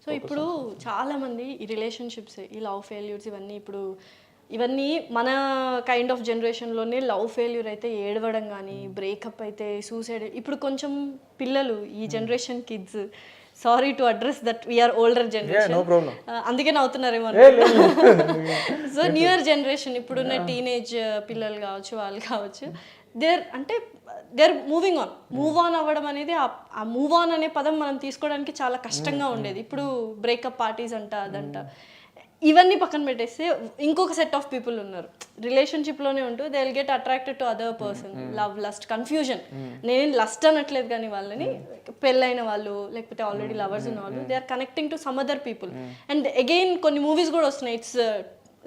So ఇప్పుడు చాలామంది ఈ రిలేషన్షిప్స్, ఈ లవ్ ఫెయిల్యూర్స్ ఇవన్నీ మన కైండ్ ఆఫ్ జనరేషన్లోనే లవ్ ఫెయిల్యూర్ అయితే ఏడవడం కానీ, బ్రేకప్ అయితే సూసైడ్. ఇప్పుడు కొంచెం పిల్లలు ఈ generation kids, sorry to address that we're older generation, అందుకే నవ్వుతున్నారేమో. సో న్యూయర్ జనరేషన్ ఇప్పుడున్న టీనేజ్ పిల్లలు కావచ్చు, వాళ్ళు కావచ్చు, దేర్ మూవ్ ఆన్ అవ్వడం అనేది, ఆ మూవ్ ఆన్ అనే పదం మనం తీసుకోవడానికి చాలా కష్టంగా ఉండేది. ఇప్పుడు బ్రేకప్ పార్టీస్ అంట, అదంట, ఇవన్నీ పక్కన పెట్టేస్తే ఇంకొక సెట్ ఆఫ్ పీపుల్ ఉన్నారు రిలేషన్షిప్లోనే ఉంటూ they will get attracted to other person. Love, lust, confusion. నేను లస్ట్ అనట్లేదు, కానీ వాళ్ళని పెళ్ళైన వాళ్ళు లేకపోతే ఆల్రెడీ లవర్స్ ఉన్న వాళ్ళు they are connecting to some other people. And again కొన్ని మూవీస్ కూడా వస్తున్నాయి, it's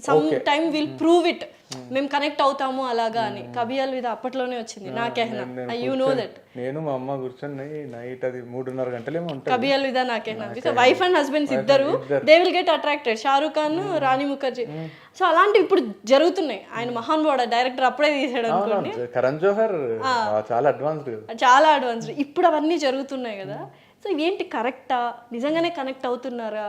some time will prove it, మేము కనెక్ట్ అవుతాము అలాగా అని. కభీ అల్విదా అప్పట్లోనే వచ్చింది, నా కెహనా, యు నో దట్. నేను మా అమ్మ కూర్చొని నైట్ అది 3:30 గంటలేమో ఉంటుంది Kabhi Alvida Naa Kehna. Because wife and husbands ఇద్దరు they will get attracted, Shahrukh Khan, Rani Mukerji. So అలాంటివి ఇప్పుడు జరుగుతున్నాయి. ఆయన మహాన్ వాడ డైరెక్టర్ అప్పుడే తీసాడు అనుకోండి, కరణ్ జోహర్ చాలా అడ్వాన్స్డ్. ఇప్పుడు అవన్నీ జరుగుతున్నాయి కదా. సో ఏంటి, కరెక్టా? నిజంగానే కనెక్ట్ అవుతున్నారా?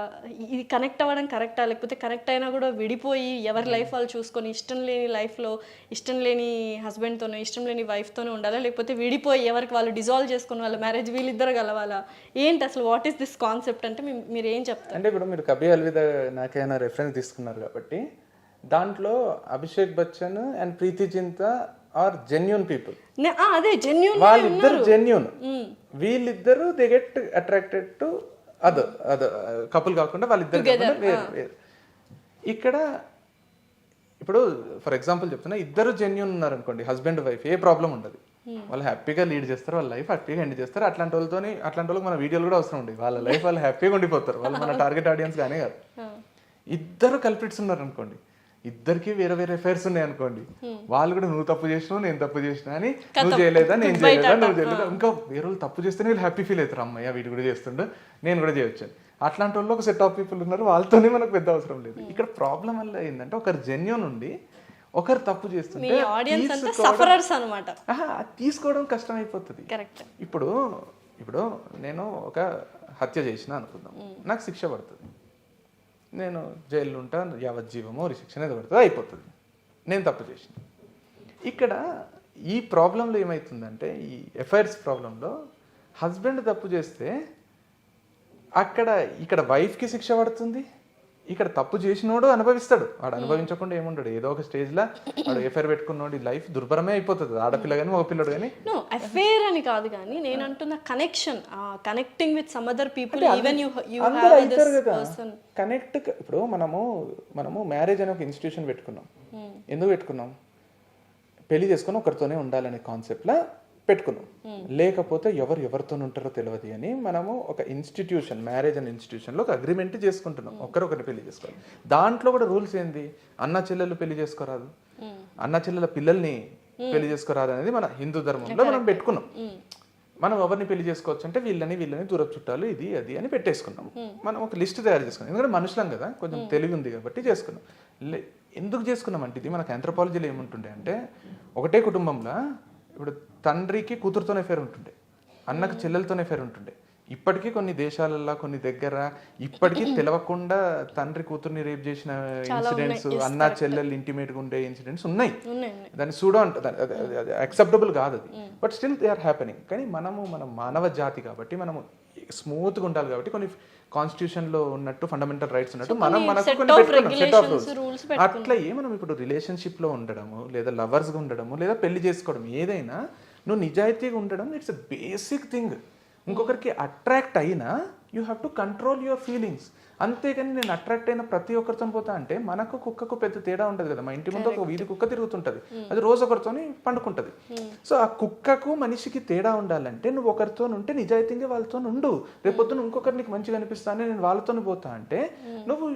ఇది కనెక్ట్ అవ్వడం కరెక్టా? లేకపోతే కనెక్ట్ అయినా కూడా విడిపోయి ఎవరి లైఫ్ వాళ్ళు చూసుకొని, ఇష్టం లేని లైఫ్లో ఇష్టం లేని హస్బెండ్తోనే, ఇష్టం లేని వైఫ్తోనే ఉండాలా? లేకపోతే విడిపోయి ఎవరికి వాళ్ళు డిజాల్వ్ చేసుకుని వాళ్ళ మ్యారేజ్ వీళ్ళిద్దరు కలవాలా? ఏంటి అసలు, వాట్ ఈస్ దిస్ కాన్సెప్ట్ అంటే మీరు ఏం చెప్తారు? అంటే ఇప్పుడు మీరు కభీ అల్విదా నాకైనా రెఫరెన్స్ తీసుకున్నారు కాబట్టి, దాంట్లో Abhishek Bachchan and Preity Zinta are genuine people. అదే జెన్యూన్, వాళ్ళిద్దరు జెన్యూన్. వీళ్ళిద్దరు they get attracted to other couple కాకుండా వాళ్ళిద్దరు వేరు. ఇక్కడ ఇప్పుడు ఫర్ ఎగ్జాంపుల్ చెప్తున్నా, ఇద్దరు జెన్యూన్ ఉన్నారు అనుకోండి, హస్బెండ్ వైఫ్, ఏ ప్రాబ్లం ఉండదు. వాళ్ళు హ్యాపీగా లీడ్ చేస్తారు, వాళ్ళ లైఫ్ హ్యాపీగా ఎండ్ చేస్తారు. అట్లాంటి వాళ్ళకి మన వీడియోలు కూడా అవసరం ఉండదు. వాళ్ళ లైఫ్ వాళ్ళు హ్యాపీగా ఉండిపోతారు. వాళ్ళు మన టార్గెట్ ఆడియన్స్ కానీ కాదు. ఇద్దరు కల్ప్రిట్స్ ఉన్నారు అనుకోండి, ఇద్దరికి వేరే వేరే అఫైర్స్ ఉన్నాయి అనుకోండి, వాళ్ళు కూడా నువ్వు తప్పు చేసినావు, నేను తప్పు చేసినా అని, నువ్వు చేయలేదా, నేను చేయలేదా, నువ్వు చేయలేదా, ఇంకా వేరే వాళ్ళు తప్పు చేస్తే వీళ్ళు హ్యాపీ ఫీల్ అవుతారు, అమ్మయ్య వీడు కూడా చేస్తుండే, నేను కూడా చేయొచ్చు. అట్లాంటి వాళ్ళు ఒక సెట్ ఆఫ్ పీపుల్ ఉన్నారు, వాళ్ళతోనే మనకు పెద్ద అవసరం లేదు. ఇక్కడ ప్రాబ్లం వల్ల ఏంటంటే, ఒకరు జెన్యూన్ ఉండి ఒకరు తప్పు చేస్తుంటే తీసుకోవడం కష్టం అయిపోతుంది. ఇప్పుడు నేను ఒక హత్య చేసిన అనుకుందాం, నాకు శిక్ష పడుతుంది, నేను జైల్లో ఉంటా, యావజ్జీవమో శిక్షణ ఏదో పడుతుంది, అయిపోతుంది, నేను తప్పు చేసిన. ఇక్కడ ఈ ప్రాబ్లంలో ఏమవుతుందంటే, ఈ ఎఫ్ఐఆర్స్ ప్రాబ్లంలో హస్బెండ్ తప్పు చేస్తే ఇక్కడ వైఫ్కి శిక్ష పడుతుంది, ఇక్కడ తప్పు చేసినోడు అనుభవిస్తాడు. వాడు అనుభవించకుండా ఏముంటాడు, ఏదో ఒక స్టేజ్లో వాడు ఎఫ్ఐఆర్ పెట్టుకున్నోడు లైఫ్ దుర్భరమే అయిపోతుంది, ఆడపిల్ల కానీ మగ పిల్లడు కానీ. అఫైర్ అని కాదు, కానీ నేను అంటున్న connection, connecting with some other people, even you అవుతారు కదా కనెక్ట్. ఇప్పుడు మనము మ్యారేజ్ అనే ఒక ఇన్స్టిట్యూషన్ పెట్టుకున్నాం. ఎందుకు పెట్టుకున్నాం? పెళ్లి చేసుకుని ఒకరితోనే ఉండాలనే కాన్సెప్ట్లా పెట్టుకున్నాం. లేకపోతే ఎవరితో ఉంటారో తెలియదు అని మనము ఒక ఇన్స్టిట్యూషన్, మ్యారేజ్ అనే ఇన్స్టిట్యూషన్లో ఒక అగ్రిమెంట్ చేసుకుంటున్నాం, ఒకరిని పెళ్లి చేసుకోవాలి. దాంట్లో కూడా రూల్స్ ఏంది, అన్న చెల్లెలు పెళ్లి చేసుకోరాదు, అన్న చెల్లెల పిల్లల్ని పెళ్లి చేసుకోరాదు అనేది మన హిందూ ధర్మంలో మనం పెట్టుకున్నాం. మనం ఎవరిని పెళ్లి చేసుకోవచ్చు అంటే వీళ్ళని దూరపు చుట్టాలు, ఇది అది అని పెట్టేసుకున్నాం. మనం ఒక లిస్ట్ తయారు చేసుకున్నాం, ఎందుకంటే మనుషులం కదా, కొంచెం తెలివి ఉంది కాబట్టి చేసుకున్నాం. ఎందుకు చేసుకున్నాం అంటే, ఇది మనకు ఆంథ్రోపాలజీలో ఏముంటుండే అంటే, ఒకటే కుటుంబంలో ఇప్పుడు తండ్రికి కూతురుతోనే అఫేర్ ఉంటుండే, అన్నకు చెల్లెలతోనే అఫేర్ ఉంటుండే. ఇప్పటికీ కొన్ని దేశాలలో, కొన్ని దగ్గర ఇప్పటికీ తెలవకుండా తండ్రి కూతుర్ని రేప్ చేసిన ఇన్సిడెంట్స్, అన్న చెల్లెలు ఇంటిమేట్గా ఉండే ఇన్సిడెంట్స్ ఉన్నాయి. దాన్ని సూడో యాక్సెప్టబుల్ కాదు అది, but still they are happening. కానీ మన మానవ జాతి కాబట్టి, మనము స్మూత్గా ఉండాలి కాబట్టి, కొన్ని కాన్స్టిట్యూషన్లో ఉన్నట్టు ఫండమెంటల్ రైట్స్ ఉన్నట్టు మనకు కొన్ని పెట్టుకున్నాం, సెట్ ఆఫ్ రూల్స్. అట్లా మనం ఇప్పుడు రిలేషన్షిప్లో ఉండడము, లేదా లవర్స్గా ఉండడము, లేదా పెళ్లి చేసుకోవడం, ఏదైనా నువ్వు నిజాయితీగా ఉండడం, ఇట్స్ ఎ బేసిక్ థింగ్. ఇంకొకరికి అట్రాక్ట్ అయినా you have to control your feelings. అంతేగాని నేను అట్రాక్ట్ అయిన ప్రతి ఒక్కరితో పోతా అంటే, మనకు కుక్కకు పెద్ద తేడా ఉంటుంది కదా. మా ఇంటి ముందు ఒక వీధి కుక్క తిరుగుతుంటుంది, అది రోజు ఒకరితోని పండుకుంటుంది. సో ఆ కుక్కకు మనిషికి తేడా ఉండాలంటే, నువ్వు ఒకరితో ఉంటే నిజాయితీగా వాళ్ళతో ఉండు. రేపొద్దున ఇంకొకరు నీకు మంచిగా అనిపిస్తానే నేను వాళ్ళతో పోతా అంటే, నువ్వు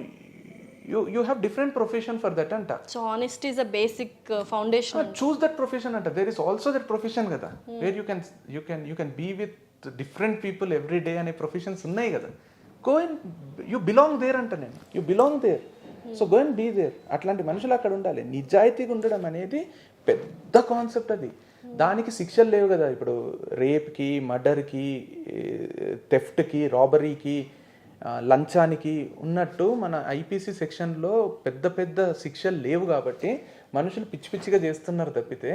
you have different profession for that anta. So honesty is a basic foundation. Choose that profession anta. There is also that profession kada, where you can be with different people every day ane professions unnai kada. Go and you belong there anta nenu, you belong there. So go and be there. అట్లాంటి మనుషులు అక్కడ ఉండాలి. నిజాయితీగా ఉండడం అనేది పెద్ద concept అది. దానికి శిక్షలు లేవు కదా. ఇప్పుడు రేప్కి, మర్డర్కి, థెఫ్ట్కి, రాబరీకి లంచానికి ఉన్నట్టు మన ఐపీసీ సెక్షన్లో పెద్ద పెద్ద శిక్షలు లేవు కాబట్టి మనుషులు పిచ్చి పిచ్చిగా చేస్తున్నారు తప్పితే,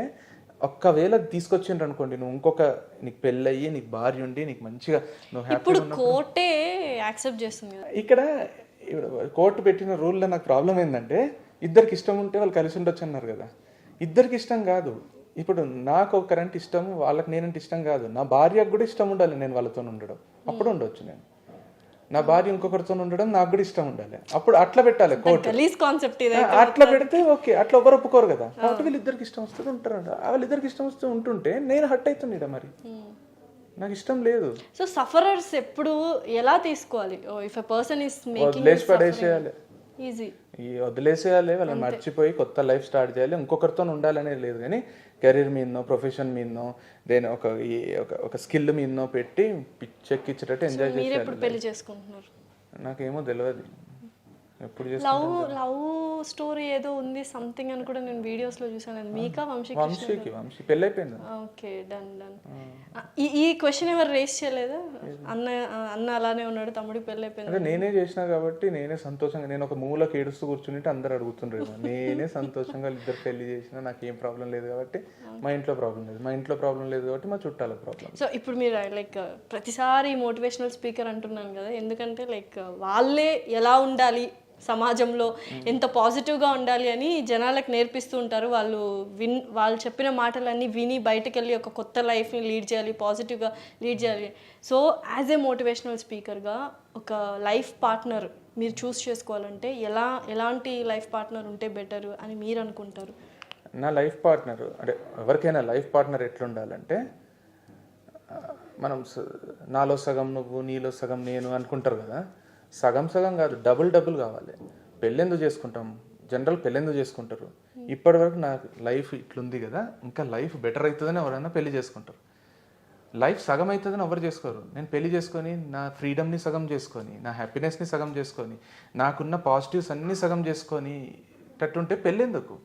ఒక్కవేళ తీసుకొచ్చిండ్రు అనుకోండి, నువ్వు నీకు పెళ్ళయ్యి నీకు భార్య ఉండి నీకు మంచిగా నువ్వు ఇప్పుడు కోర్టే యాక్సెప్ట్ చేస్తుంది కదా. ఇక్కడ కోర్టు పెట్టిన రూల్లో నాకు ప్రాబ్లం ఏంటంటే, ఇద్దరికి ఇష్టం ఉంటే వాళ్ళు కలిసి ఉండొచ్చు అన్నారు కదా. ఇద్దరికి ఇష్టం కాదు. ఇప్పుడు నాకు ఒకరంటే ఇష్టం, వాళ్ళకి నేనంటే ఇష్టం కాదు. నా భార్యకు కూడా ఇష్టం ఉండాలి నేను వాళ్ళతో ఉండడం, అప్పుడు ఉండొచ్చు. నేను నా భార్య ఇంకొకరితో ఉండడం నాకు కూడా ఇష్టం ఉండాలి, అప్పుడు అట్లా పెట్టాలి కోర్టు. అట్లా పెడితే ఓకే, అట్లా ఎవరు ఒప్పుకోరు కదా. కాబట్టి వీళ్ళిద్దరికి ఇష్టం వస్తుంది ఉంటారంట. వాళ్ళిద్దరికి ఇష్టం వస్తూ ఉంటుంటే నేను హట్ అవుతుంది మరి, నాకు ఇష్టం లేదు. సో సఫరర్స్ ఎప్పుడు ఎలా తీసుకోవాలి? If a person is making, వదిలేసి పడేసేయాలి, ఈజీ వదిలేసేయాలి, వాళ్ళని మర్చిపోయి కొత్త లైఫ్ స్టార్ట్ చేయాలి. ఇంకొకరితో ఉండాలనేది లేదు, కానీ కెరీర్ మీదనో ప్రొఫెషన్ మీదనో దేని ఒక స్కిల్ మీదనో పెట్టి పిచ్చెక్కిచ్చేటట్టు ఎంజాయ్ చేయాలి. పెళ్లి చేసుకుంటున్నారు నాకేమో తెలియదు ఎప్పుడు లవ్ స్టోరీ ఏదో ఉంది సంథింగ్ అని కూడా నేను వీడియోస్ లో చూసాను. మీకా వంశీ పెళ్ళి అయిపోయింది. Okay, done. ఈ క్వశ్చన్ ఎవరు రేస్ చేయలేదా? అన్న అలానే ఉన్నాడు, తమ్ముడికి పెళ్ళి అయిపోయింది. అంటే నేనే చేసినా కాబట్టి నేనే సంతోషంగా, నేను ఒక మూలకి ఏడుస్తూ కూర్చుంటే అందరు అడుగుతుండ్రు. నేనే సంతోషంగా ఇద్దరు పెళ్లి చేసినా నాకేం ప్రాబ్లం లేదు కాబట్టి, మా ఇంట్లో ప్రాబ్లం లేదు కాబట్టి మా చుట్టాల ప్రాబ్లం. సో ఇప్పుడు మీరు లైక్ ప్రతిసారి మోటివేషనల్ స్పీకర్ అంటున్నాను కదా, ఎందుకంటే లైక్ వాళ్ళే ఎలా ఉండాలి సమాజంలో, ఎంత పాజిటివ్గా ఉండాలి అని జనాలకు నేర్పిస్తూ ఉంటారు. వాళ్ళు చెప్పిన మాటలన్నీ విని బయటకు వెళ్ళి ఒక కొత్త లైఫ్ని లీడ్ చేయాలి, పాజిటివ్గా లీడ్ చేయాలి. సో యాజ్ ఏ మోటివేషనల్ స్పీకర్గా ఒక లైఫ్ పార్ట్నర్ మీరు చూస్ చేసుకోవాలంటే ఎలాంటి లైఫ్ పార్ట్నర్ ఉంటే బెటర్ అని మీరు అనుకుంటారు? నా లైఫ్ పార్ట్నర్ అంటే ఎవరికైనా లైఫ్ పార్ట్నర్ ఎట్లుండాలంటే, మనం నాలో సగం నువ్వు నీలో సగం నేను అనుకుంటారు కదా, సగం సగం కాదు, డబుల్ కావాలి. పెళ్ళెందుకు చేసుకుంటాం, జనరల్ పెళ్ళెందుకు చేసుకుంటారు? ఇప్పటివరకు నాకు లైఫ్ ఇట్లుంది కదా, ఇంకా లైఫ్ బెటర్ అవుతుందని ఎవరైనా పెళ్లి చేసుకుంటారు. లైఫ్ సగం అవుతుందని ఎవరు చేసుకోరు. నేను పెళ్లి చేసుకొని నా ఫ్రీడమ్ని సగం చేసుకొని, నా హ్యాపీనెస్ని సగం చేసుకొని, నాకున్న పాజిటివ్స్ అన్ని సగం చేసుకొని తట్టుంటే పెళ్ళెందుకు?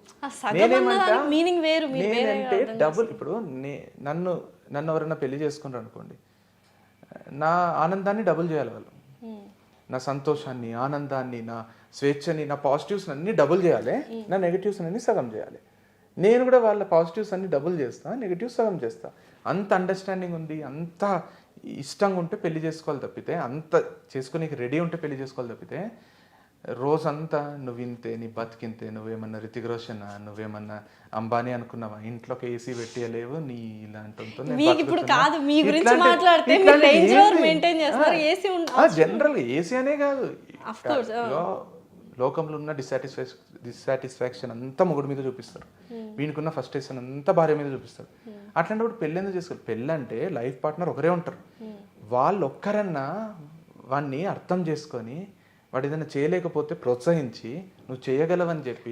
నేనంటే డబుల్. ఇప్పుడు నన్ను ఎవరైనా పెళ్లి చేసుకుంటారు అనుకోండి, నా ఆనందాన్ని డబుల్ చేయాలి వాళ్ళు. నా సంతోషాన్ని, ఆనందాన్ని, నా స్వేచ్ఛని, నా పాజిటివ్స్ అన్ని డబుల్ చేయాలి, నా నెగిటివ్స్ అన్ని సగం చేయాలి. నేను కూడా వాళ్ళ పాజిటివ్స్ అన్ని డబుల్ చేస్తా, నెగిటివ్స్ సగం చేస్తా. అంత అండర్స్టాండింగ్ ఉంది, అంత ఇష్టంగా ఉంటే పెళ్లి చేసుకోవాలి తప్పితే, అంత చేసుకుని రెడీ ఉంటే పెళ్లి చేసుకోవాలి తప్పితే, రోజంతా నువ్వు ఇంతే, నీ బతికింతే, నువ్వేమన్నా రితిక్ రోషన్, నువ్వేమన్నా అంబానీ అనుకున్నావా, ఇంట్లోకి ఏసీ పెట్టలేవు, నీ ఇలాంటి జనరల్ ఏసీ అనే కాదు, లోకంలో ఉన్న డిస్సాటిస్ఫాక్షన్ అంతా మొగుడు మీద చూపిస్తారు, వీనికున్న ఫ్రస్ట్రేషన్ అంతా భార్య మీద చూపిస్తారు. అట్లాంటప్పుడు పెళ్ళి ఎందుకు చేసుకోవాలి? పెళ్ళి అంటే లైఫ్ పార్ట్నర్ ఒకరే ఉంటారు, వాళ్ళు ఒక్కరన్నా వాడిని అర్థం చేసుకొని, వాడు ఏదైనా చేయలేకపోతే ప్రోత్సహించి నువ్వు చేయగలవని చెప్పి,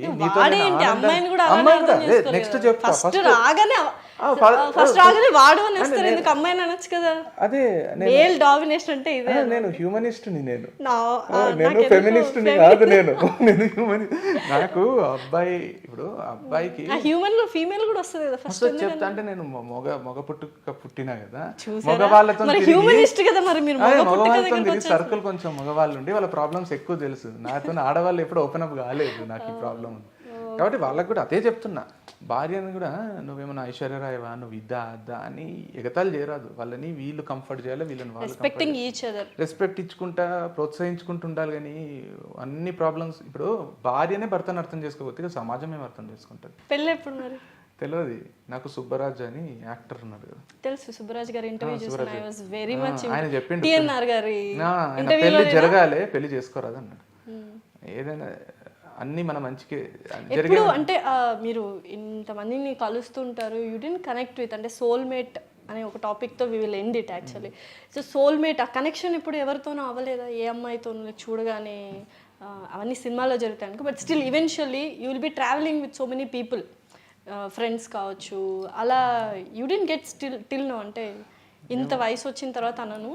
నెక్స్ట్ చెప్తా అదే నేను హ్యూమనిస్ట్ని, నేను ఫెమినిస్ట్ని కాదు, నేను నాకు అబ్బాయి, ఇప్పుడు అబ్బాయికి ఫస్ట్ చెప్తా అంటే, నేను మగ పుట్టినా కదా, మగవాళ్ళతో సర్కిల్ కొంచెం మగవాళ్ళు ఉండి వాళ్ళ ప్రాబ్లమ్స్ ఎక్కువ తెలుసు. నాతో ఆడవాళ్ళు ఎప్పుడు ఓపెన్ అప్ కాలేదు నాకు ఈ ప్రాబ్లం ఉంది కాబట్టి వాళ్ళకి కూడా అదే చెప్తున్నా. భార్యను కూడా నువ్వేమన్నా ఐశ్వర్యరాయవా, నువ్వు ఇద్దా అద్దా అని ఎగతాలు చేయరాదు. వాళ్ళని వీళ్ళు కంఫర్ట్ చేయాలి, వీళ్ళని వాళ్ళు రెస్పెక్ట్ ఇచ్చుకుంటా ప్రోత్సహించుకుంటూ ఉండాలి. కానీ అన్ని ప్రాబ్లమ్స్, ఇప్పుడు భార్యనే భర్తను అర్థం చేసుకోకపోతే సమాజం ఏం అర్థం చేసుకుంటుంది? పెళ్ళి ఎప్పుడు మరి తెలియదు నాకు. సుబ్బరాజ్ అని యాక్టర్ ఉన్నాడు కదా, తెలుసు. సుబ్బరాజ్ గారి ఇంటర్వ్యూ చూసాను, ఐ వాస్ వెరీ మచ్. ఆయన చెప్పిండు టిఎన్ఆర్ గారి పెళ్లి జరగాలి, పెళ్లి చేసుకోరాదు అన్నాడు. ఏదైనా అన్ని మన మంచికి జరిగే. అంటే మీరు ఇంతమందిని కలుస్తుంటారు, యూ డిడ్ంట్ కనెక్ట్ విత్, అంటే సోల్మేట్ అనే ఒక టాపిక్తో we will end it actually. So soulmate ఆ కనెక్షన్ ఇప్పుడు ఎవరితోనో అవ్వలేదా? ఏ అమ్మాయితోనో చూడగానే అవన్నీ సినిమాలో జరుగుతాయి అనుకో, but still eventually you will be travelling with so many people, friends కావచ్చు, అలా you didn't get till no, అంటే ఇంత వయసు వచ్చిన తర్వాత అన్నాను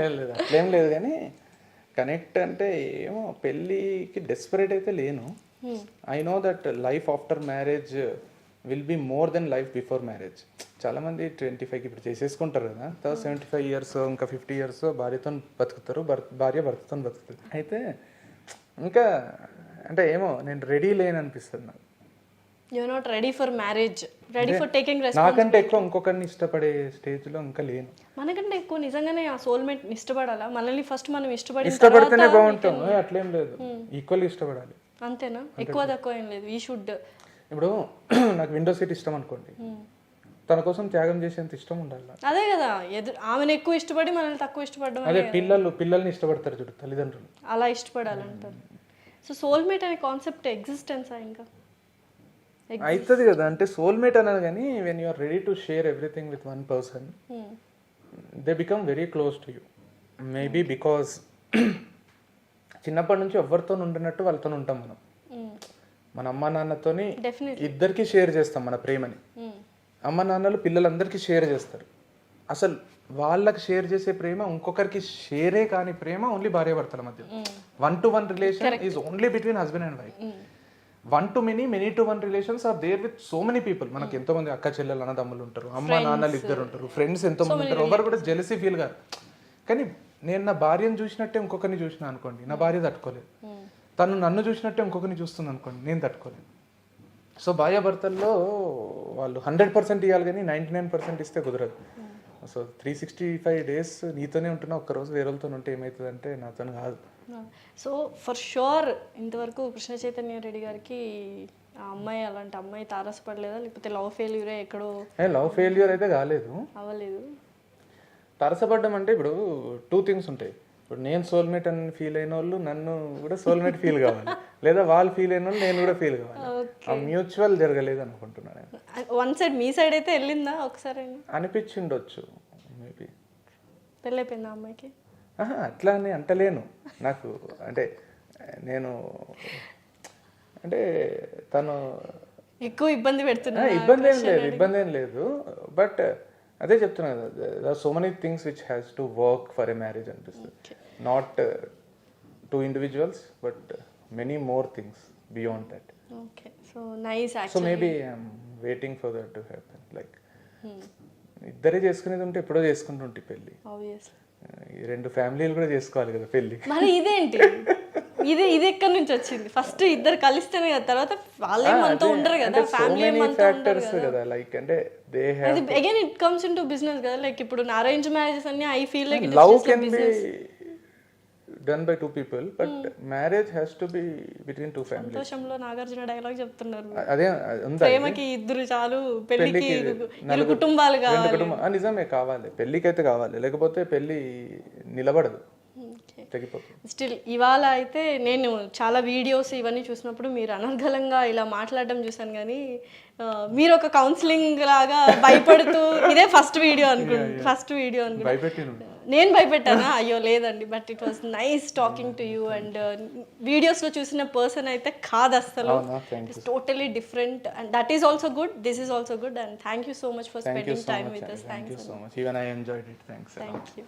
లేదు అట్లేం లేదు. కానీ కనెక్ట్ అంటే ఏమో పెళ్ళికి డెస్పరేట్ అయితే లేను. I know that life after marriage will be more than life before marriage. చాలా మంది 25కి ఇప్పుడు చేసేసుకుంటారు కదా, తర్వాత 75 ఇయర్స్ ఇంకా 50 ఇయర్స్ భార్యతో బతుకుతారు, భార్య భర్తతో బతుకుతుంది. అయితే ఇంకా అంటే ఏమో నేను రెడీ లేని అనిపిస్తుంది నాకు. You not ready for marriage, ready for taking నాకంటే ఎక్కువ ఇంకొకరిని ఇష్టపడే స్టేజ్లో ఇంకా లేను. మనకంటే ఎక్కువ నిజంగానే ఆ సోల్మేట్ ఇష్టపడాలా? మనల్ని ఫస్ట్ మనం ఇష్టపడితేనే బాగుంటాం, అట్లేం లేదు, ఈక్వల్లీ ఇష్టపడాలి. అంతేనా? ఎక్కువ తక్కువ ఏం లేదు, ఈ షుడ్. ఇప్పుడు నాకు విండో సీట్ ఇష్టం అనుకోండి, తన కోసం త్యాగం చేసేంత ఇష్టం ఉండాలి. అదే కదా, ఆమెను ఎక్కువ ఇష్టపడి మనల్ని తక్కువ ఇష్టపడడం. అదే పిల్లల్ని ఇష్టపడతారు చూడు తల్లిదండ్రులు, అలా ఇష్టపడాలంటారు. సో సోల్మేట్ అనే కాన్సెప్ట్ ఎగ్జిస్టెన్సా ఇంకా అవుతుంది కదా? అంటే సోల్మేట్ అన్నది కానీ when you are ready to share everything with one person, they become very close to you. Maybe because చిన్నప్పటి నుంచి ఎవరితో ఉండినట్టు వాళ్ళతో ఉంటాం మనం. మన అమ్మ నాన్నతోని ఇద్దరికి షేర్ చేస్తాం మన ప్రేమని. అమ్మ నాన్నలు పిల్లలందరికీ షేర్ చేస్తారు. అసలు వాళ్ళకి షేర్ చేసే ప్రేమ ఇంకొకరికి షేరే కాని ప్రేమ ఓన్లీ భార్య భర్తల మధ్య. 1-to-1 relation is only between husband and wife. 1-to-many, many-to-1 relations are there with so many people. మనకి ఎంతో మంది అక్క చెల్లెలు అన్నదమ్ములు ఉంటారు, అమ్మ నాన్నలు ఇద్దరు ఉంటారు, ఫ్రెండ్స్ ఎంతో మంది ఉంటారు. ఎవరు కూడా జెలసీ ఫీల్ కాదు. కానీ నేను నా భార్యను చూసినట్టే ఇంకొకరిని చూసినా అనుకోండి, నా భార్య తట్టుకోలేదు. తను నన్ను చూసినట్టే ఇంకొకరిని చూస్తుంది అనుకోండి, నేను తట్టుకోలేదు. సో భార్యాభర్తల్లో వాళ్ళు 100% ఇవ్వాలి కానీ 99% ఇస్తే కుదరదు. సో 365 days నీతోనే ఉంటున్నా, ఒక్కరోజు వేరే వాళ్ళతో ఉంటే ఏమవుతుందంటే నాతో కాదు. సో ఫర్ షూర్ ఇంతవరకు కృష్ణ చైతన్య రెడ్డి గారికి ఆ అమ్మాయి అలాంటి అమ్మాయి తారసపడలేదా? లేకపోతే లవ్ ఫెయిల్యూరే ఎక్కడో? లవ్ ఫెయిల్యూర్ అయితే కాలేదు, అవ్వలేదు. తారసపడ్డం అంటే ఇప్పుడు 2 things ఉంటాయి. ఇప్పుడు నేను సోల్మేట్ అని ఫీల్ అయిన వాళ్ళు నన్ను కూడా సోల్మేట్ ఫీల్ కావాలి, లేదా వాళ్ళు ఫీల్ అయిన వాళ్ళు నేను కూడా ఫీల్ కావాలి. ఆ మ్యూచువల్ జరగలేదు అనుకుంటున్నాను. వన్ సైడ్ మీ సైడ్ అయితే వెళ్ళిందా ఒకసారి? అనిపించిండొచ్చు మేబీ. పెళ్ళైపోయిందా అమ్మాయికి? అట్లా అని అంటలేను. నాకు అంటే నేను అంటే తను ఎక్కువ ఇబ్బంది పెడుతున్నా. ఇబ్బంది ఏం లేదు. బట్ అదే చెప్తున్నా కదా, so many things which has to work for a marriage అనిపిస్తుంది. Not 2 individuals but many more things beyond that. Okay, so nice. So maybe I'm waiting for that to happen. Like ఇద్దరే చేసుకునేది ఉంటే ఎప్పుడో చేసుకుంటుంటే పెళ్ళి. ఈ 2 ఫ్యామిలీలు కూడా చేసుకోవాలి కదా పెళ్ళి. మరి ఇదేంటి, ఇది ఎక్కడి నుంచి వచ్చింది? ఫస్ట్ ఇద్దరు కలిస్తేనే కదా, తర్వాత వాళ్ళేమంతా ఉండరు కదా, ఫ్యామిలీ ఏమంతా ఉండరు కదా. లైక్ అంటే they have again it comes into business కదా. లైక్ ఇప్పుడు అరేంజ్ మ్యారేజెస్ అన్ని I feel like love can be done by 2 people but marriage has to be between 2 families. సంతోషంలో నాగార్జున డైలాగ్ చెప్తున్నారు, అదే ప్రేమకి ఇద్దరు చాలు, పెళ్లికి 2 కుటుంబాలు కావాలి. నిజమే, కావాలి, పెళ్లికైతే కావాలి, లేకపోతే పెళ్లి నిలబడదు, తెగిపోతుంది. స్టిల్ ఇవాళ అయితే నేను చాలా వీడియోస్ ఇవన్నీ చూసినప్పుడు మీరు అనర్గళంగా ఇలా మాట్లాడడం చూసాను, కానీ మీరు ఒక కౌన్సిలింగ్ లాగా భయపడుతూ ఇదే ఫస్ట్ వీడియో అనుకుంటున్నాను. నేను భయపెట్టానా? అయ్యో లేదండి, but it was nice talking to you. And వీడియోస్లో చూసిన పర్సన్ అయితే కాదు అసలు, it's totally different. And that is also good, this is also good. And thank you so much for spending time with us. Thank you so much. Even I enjoyed it. Thanks. Thank you.